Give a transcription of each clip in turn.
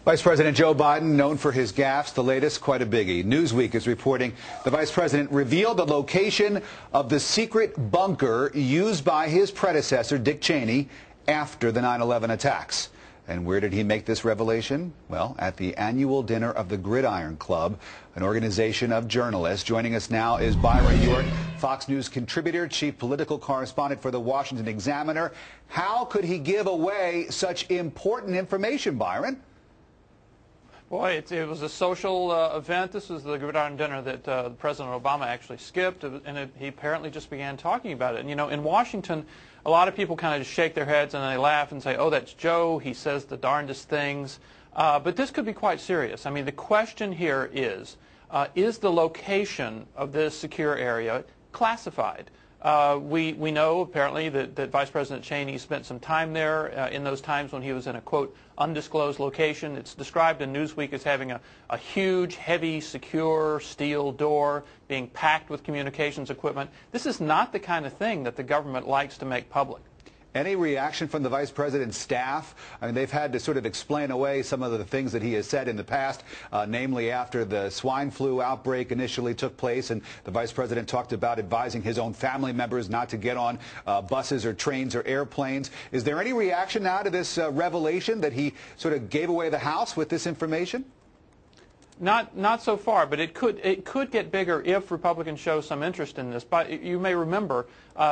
Vice President Joe Biden, known for his gaffes, the latest, quite a biggie. Newsweek is reporting the Vice President revealed the location of the secret bunker used by his predecessor, Dick Cheney, after the 9/11 attacks. And where did he make this revelation? Well, at the annual dinner of the Gridiron Club, an organization of journalists. Joining us now is Byron York, Fox News contributor, chief political correspondent for the Washington Examiner. How could he give away such important information, Byron? Boy, it was a social event. This was the Gridiron dinner that President Obama actually skipped, and he apparently just began talking about it. And, you know, in Washington, a lot of people kind of just shake their heads and they laugh and say, oh, that's Joe. He says the darndest things. But this could be quite serious. I mean, the question here is the location of this secure area classified? We know, apparently, that Vice President Cheney spent some time there in those times when he was in a, quote, undisclosed location. It's described in Newsweek as having a huge, heavy, secure steel door being packed with communications equipment. This is not the kind of thing that the government likes to make public. Any reaction from the Vice President's staff? I mean, they've had to sort of explain away some of the things that he has said in the past, namely after the swine flu outbreak initially took place, and the Vice President talked about advising his own family members not to get on buses or trains or airplanes. Is there any reaction now to this revelation that he sort of gave away the house with this information? Not so far, but it could get bigger if Republicans show some interest in this. But you may remember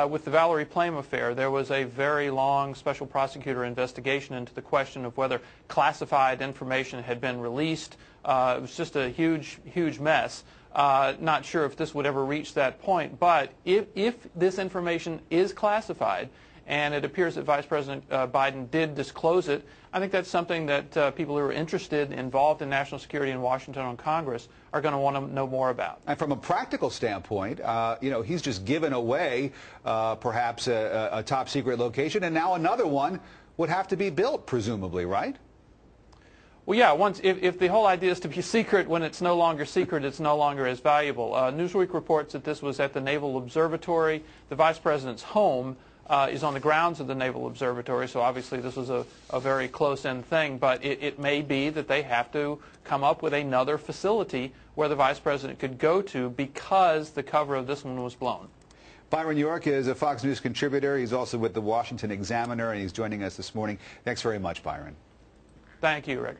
with the Valerie Plame affair, there was a very long special prosecutor investigation into the question of whether classified information had been released. It was just a huge mess. Not sure if this would ever reach that point, but if this information is classified, and it appears that Vice President Biden did disclose it, I think that's something that people who are interested, involved in national security in Washington and Congress are going to want to know more about. And from a practical standpoint, you know, he's just given away perhaps a top secret location, and now another one would have to be built, presumably, right? Well, yeah, if the whole idea is to be secret, when it's no longer secret, it's no longer as valuable. Newsweek reports that this was at the Naval Observatory. The Vice President's home is on the grounds of the Naval Observatory, so obviously this was a very close-in thing, but it may be that they have to come up with another facility where the Vice President could go to because the cover of this one was blown. Byron York is a Fox News contributor. He's also with the Washington Examiner, and he's joining us this morning. Thanks very much, Byron. Thank you, Rick.